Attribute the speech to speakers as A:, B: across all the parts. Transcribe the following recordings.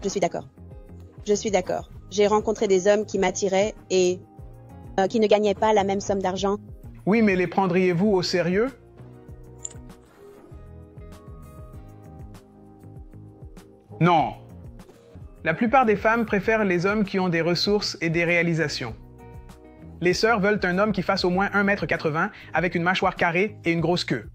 A: Je suis d'accord. Je suis d'accord. J'ai rencontré des hommes qui m'attiraient et qui ne gagnaient pas la même somme d'argent.
B: Oui, mais les prendriez-vous au sérieux? Non. La plupart des femmes préfèrent les hommes qui ont des ressources et des réalisations. Les sœurs veulent un homme qui fasse au moins 1,80 m avec une mâchoire carrée et une grosse queue.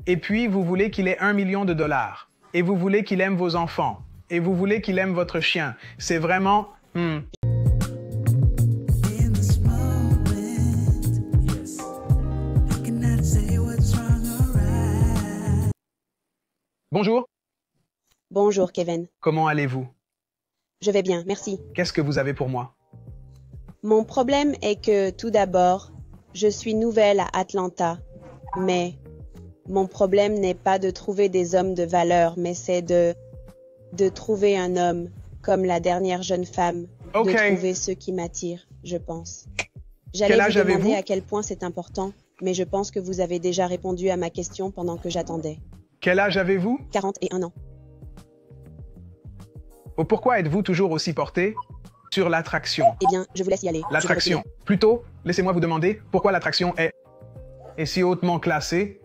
B: Et puis, vous voulez qu'il ait 1 million de dollars. Et vous voulez qu'il aime vos enfants. Et vous voulez qu'il aime votre chien. C'est vraiment... Bonjour.
A: Bonjour, Kevin.
B: Comment allez-vous?
A: Je vais bien, merci.
B: Qu'est-ce que vous avez pour moi?
A: Mon problème est que, tout d'abord, je suis nouvelle à Atlanta, mais mon problème n'est pas de trouver des hommes de valeur, mais c'est de trouver un homme, comme la dernière jeune femme, de trouver ceux qui m'attirent, je pense. J'allais vous demander à quel point c'est important, mais je pense que vous avez déjà répondu à ma question pendant que j'attendais.
B: Quel âge avez-vous?
A: 41 ans.
B: Oh, pourquoi êtes-vous toujours aussi porté sur l'attraction?
A: Eh bien, je vous laisse y aller.
B: L'attraction. Plutôt, laissez-moi vous demander pourquoi l'attraction est si hautement classée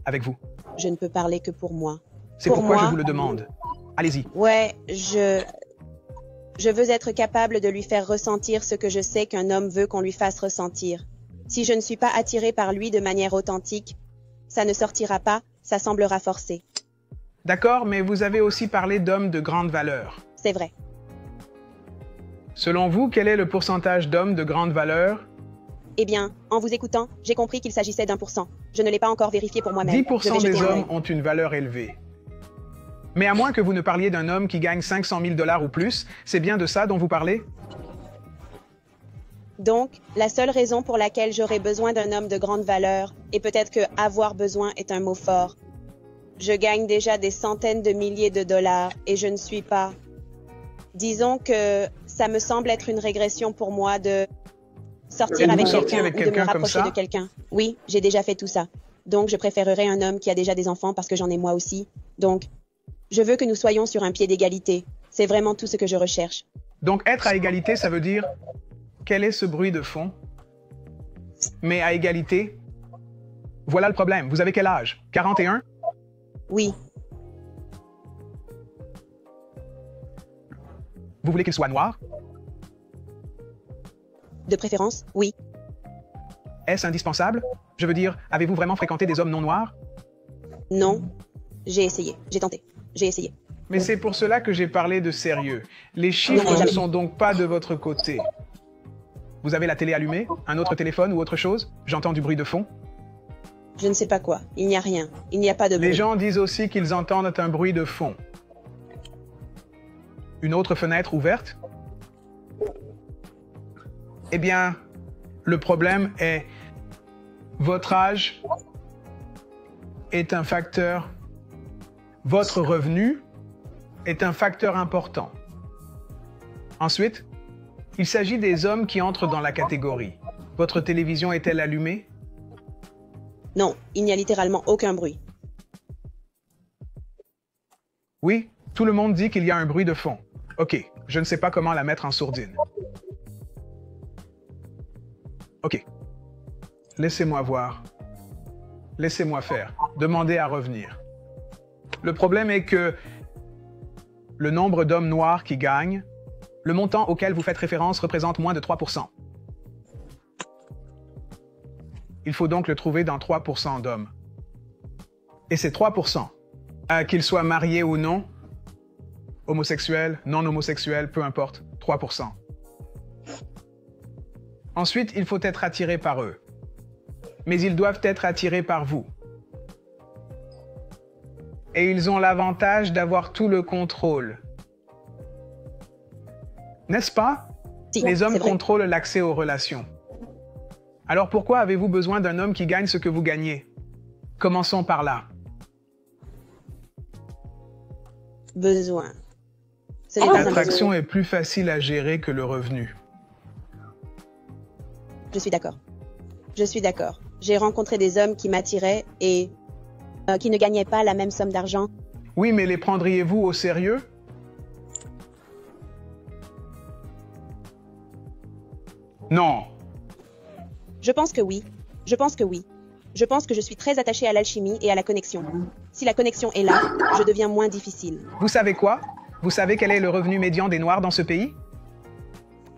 B: avec vous.
A: Je ne peux parler que pour moi.
B: C'est pourquoi je vous le demande. Allez-y.
A: Ouais, je veux être capable de lui faire ressentir ce que je sais qu'un homme veut qu'on lui fasse ressentir. Si je ne suis pas attirée par lui de manière authentique, ça ne sortira pas, ça semblera forcé.
B: D'accord, mais vous avez aussi parlé d'hommes de grande valeur.
A: C'est vrai.
B: Selon vous, quel est le pourcentage d'hommes de grande valeur?
A: Eh bien, en vous écoutant, j'ai compris qu'il s'agissait d'1%. Je ne l'ai pas encore vérifié pour moi-même.
B: 10% des hommes ont une valeur élevée. Mais à moins que vous ne parliez d'un homme qui gagne 500 000 $ ou plus, c'est bien de ça dont vous parlez?
A: Donc, la seule raison pour laquelle j'aurais besoin d'un homme de grande valeur, et peut-être que « avoir besoin » est un mot fort, je gagne déjà des centaines de milliers de dollars et je ne suis pas... Disons que ça me semble être une régression pour moi de sortir avec quelqu'un ou de me rapprocher de quelqu'un. Oui, j'ai déjà fait tout ça. Donc, je préférerais un homme qui a déjà des enfants parce que j'en ai moi aussi. Donc, je veux que nous soyons sur un pied d'égalité. C'est vraiment tout ce que je recherche.
B: Donc, être à égalité, ça veut dire... Quel est ce bruit de fond? Mais à égalité? Voilà le problème. Vous avez quel âge? 41?
A: Oui.
B: Vous voulez qu'il soit noir?
A: De préférence, oui.
B: Est-ce indispensable? Je veux dire, avez-vous vraiment fréquenté des hommes non noirs?
A: Non. J'ai essayé. J'ai tenté. J'ai essayé.
B: Mais c'est pour cela que j'ai parlé de sérieux. Les chiffres ne sont donc pas de votre côté. Vous avez la télé allumée? Un autre téléphone ou autre chose? J'entends du bruit de fond.
A: Je ne sais pas quoi. Il n'y a rien. Il n'y a pas de bruit.
B: Les gens disent aussi qu'ils entendent un bruit de fond. Une autre fenêtre ouverte? Eh bien, le problème est... Votre âge est un facteur. Votre revenu est un facteur important. Ensuite, il s'agit des hommes qui entrent dans la catégorie. Votre télévision est-elle allumée?
A: Non, il n'y a littéralement aucun bruit.
B: Oui, tout le monde dit qu'il y a un bruit de fond. Ok, je ne sais pas comment la mettre en sourdine. Ok. Laissez-moi voir. Laissez-moi faire. Demandez à revenir. Le problème est que le nombre d'hommes noirs qui gagnent, le montant auquel vous faites référence représente moins de 3%. Il faut donc le trouver dans 3% d'hommes. Et c'est 3%. Qu'ils soient mariés ou non, homosexuels, non homosexuels, peu importe, 3%. Ensuite, il faut être attiré par eux. Mais ils doivent être attirés par vous. Et ils ont l'avantage d'avoir tout le contrôle. N'est-ce pas? Les hommes contrôlent l'accès aux relations. Alors pourquoi avez-vous besoin d'un homme qui gagne ce que vous gagnez? Commençons par là.
A: Besoin.
B: L'attraction est plus facile à gérer que le revenu.
A: Je suis d'accord. Je suis d'accord. J'ai rencontré des hommes qui m'attiraient et qui ne gagnaient pas la même somme d'argent.
B: Oui, mais les prendriez-vous au sérieux? Non.
A: Je pense que oui. Je pense que oui. Je pense que je suis très attachée à l'alchimie et à la connexion. Si la connexion est là, je deviens moins difficile.
B: Vous savez quoi? Vous savez quel est le revenu médian des Noirs dans ce pays?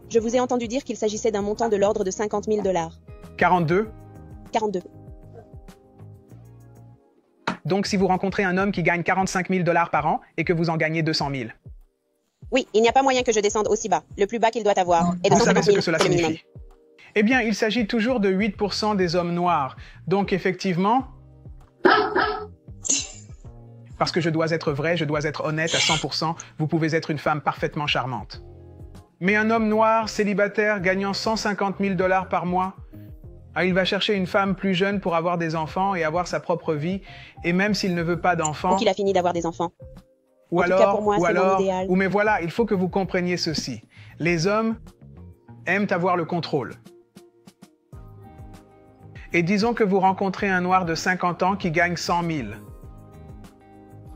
A: Je vous ai entendu dire qu'il s'agissait d'un montant de l'ordre de 50 000 $.
B: 42.
A: 42.
B: Donc si vous rencontrez un homme qui gagne 45 000 $ par an et que vous en gagnez 200 000.
A: Oui, il n'y a pas moyen que je descende aussi bas. Le plus bas qu'il doit avoir est de
B: Vous savez
A: 150
B: ce
A: 000,
B: que cela
A: c'est le minimum.
B: signifie? Eh bien, il s'agit toujours de 8% des hommes noirs. Donc effectivement... Parce que je dois être vrai, je dois être honnête à 100%, vous pouvez être une femme parfaitement charmante. Mais un homme noir, célibataire, gagnant 150 000 $ par mois, il va chercher une femme plus jeune pour avoir des enfants et avoir sa propre vie, et même s'il ne veut pas d'enfants...
A: Donc il a fini d'avoir des enfants.
B: Ou
A: En tout cas,
B: alors,
A: pour moi, c'est mon idéal.
B: mais voilà, il faut que vous compreniez ceci. Les hommes aiment avoir le contrôle. Et disons que vous rencontrez un noir de 50 ans qui gagne 100 000.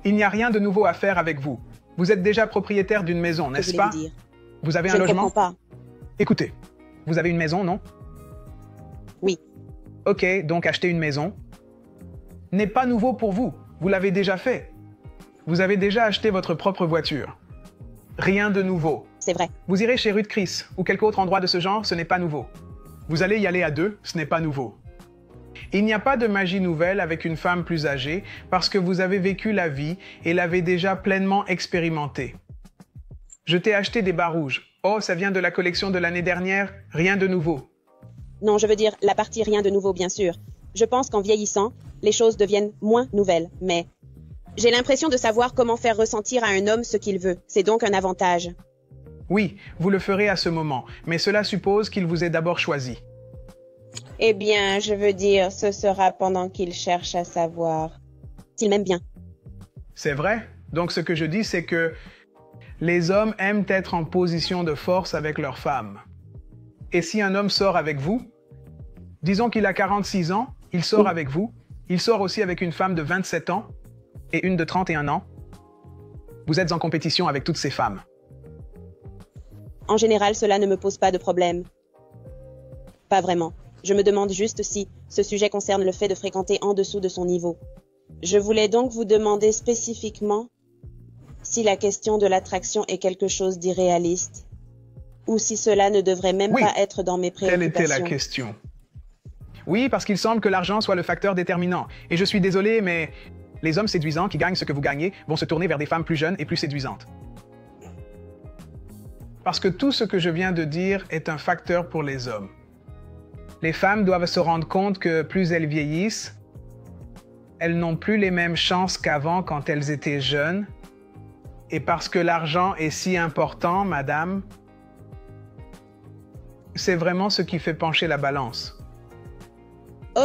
B: Il n'y a rien de nouveau à faire avec vous. Vous êtes déjà propriétaire d'une maison, n'est-ce pas? Vous avez un logement?
A: Je ne comprends pas.
B: Écoutez, vous avez une maison, non?
A: Oui.
B: Ok, donc acheter une maison n'est pas nouveau pour vous. Vous l'avez déjà fait. Vous avez déjà acheté votre propre voiture. Rien de nouveau.
A: C'est vrai.
B: Vous irez chez Ruth Chris ou quelque autre endroit de ce genre, ce n'est pas nouveau. Vous allez y aller à deux, ce n'est pas nouveau. Il n'y a pas de magie nouvelle avec une femme plus âgée parce que vous avez vécu la vie et l'avez déjà pleinement expérimentée. Je t'ai acheté des bas rouges. Oh, ça vient de la collection de l'année dernière, rien de nouveau.
A: Non, je veux dire la partie rien de nouveau, bien sûr. Je pense qu'en vieillissant, les choses deviennent moins nouvelles, mais j'ai l'impression de savoir comment faire ressentir à un homme ce qu'il veut. C'est donc un avantage.
B: Oui, vous le ferez à ce moment, mais cela suppose qu'il vous ait d'abord choisi.
A: Eh bien, je veux dire, ce sera pendant qu'il cherche à savoir s'il m'aime bien.
B: C'est vrai. Donc ce que je dis, c'est que les hommes aiment être en position de force avec leurs femmes. Et si un homme sort avec vous, disons qu'il a 46 ans, il sort avec vous, il sort aussi avec une femme de 27 ans et une de 31 ans, vous êtes en compétition avec toutes ces femmes.
A: En général, cela ne me pose pas de problème. Pas vraiment. Je me demande juste si ce sujet concerne le fait de fréquenter en dessous de son niveau. Je voulais donc vous demander spécifiquement si la question de l'attraction est quelque chose d'irréaliste ou si cela ne devrait même pas être dans mes préoccupations.
B: Telle était la question. Oui, parce qu'il semble que l'argent soit le facteur déterminant. Et je suis désolé, mais les hommes séduisants qui gagnent ce que vous gagnez vont se tourner vers des femmes plus jeunes et plus séduisantes. Parce que tout ce que je viens de dire est un facteur pour les hommes. Les femmes doivent se rendre compte que plus elles vieillissent, elles n'ont plus les mêmes chances qu'avant quand elles étaient jeunes. Et parce que l'argent est si important, madame, c'est vraiment ce qui fait pencher la balance.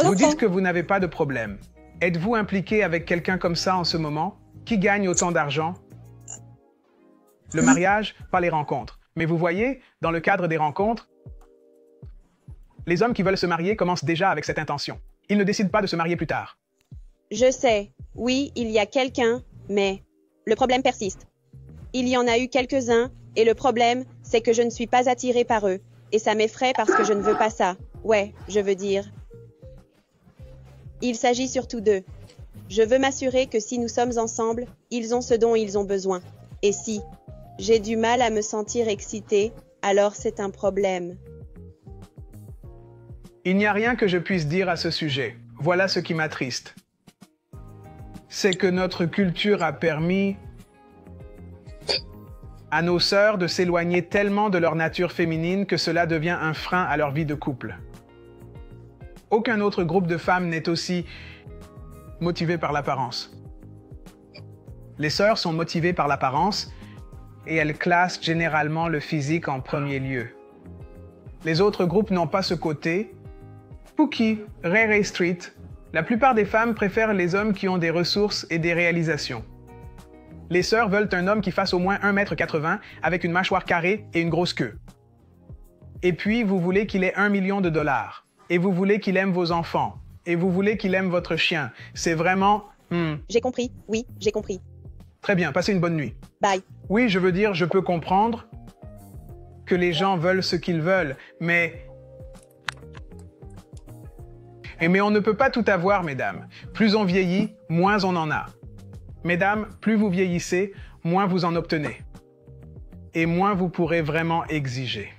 B: Vous dites que vous n'avez pas de problème. Êtes-vous impliqué avec quelqu'un comme ça en ce moment? Qui gagne autant d'argent? Le mariage, pas les rencontres. Mais vous voyez, dans le cadre des rencontres, les hommes qui veulent se marier commencent déjà avec cette intention. Ils ne décident pas de se marier plus tard.
A: Je sais. Oui, il y a quelqu'un, mais le problème persiste. Il y en a eu quelques-uns, et le problème, c'est que je ne suis pas attirée par eux. Et ça m'effraie parce que je ne veux pas ça. Ouais, je veux dire. Il s'agit surtout d'eux. Je veux m'assurer que si nous sommes ensemble, ils ont ce dont ils ont besoin. Et si j'ai du mal à me sentir excitée, alors c'est un problème.
B: Il n'y a rien que je puisse dire à ce sujet. Voilà ce qui m'attriste. C'est que notre culture a permis à nos sœurs de s'éloigner tellement de leur nature féminine que cela devient un frein à leur vie de couple. Aucun autre groupe de femmes n'est aussi motivé par l'apparence. Les sœurs sont motivées par l'apparence et elles classent généralement le physique en premier lieu. Les autres groupes n'ont pas ce côté. Pookie, Ray Ray Street, la plupart des femmes préfèrent les hommes qui ont des ressources et des réalisations. Les sœurs veulent un homme qui fasse au moins 1,80 m avec une mâchoire carrée et une grosse queue. Et puis, vous voulez qu'il ait 1 million de dollars. Et vous voulez qu'il aime vos enfants. Et vous voulez qu'il aime votre chien. C'est vraiment...
A: J'ai compris. Oui, j'ai compris.
B: Très bien, passez une bonne nuit.
A: Bye.
B: Oui, je veux dire, je peux comprendre que les gens veulent ce qu'ils veulent, mais on ne peut pas tout avoir, mesdames. Plus on vieillit, moins on en a. Mesdames, plus vous vieillissez, moins vous en obtenez. Et moins vous pourrez vraiment exiger.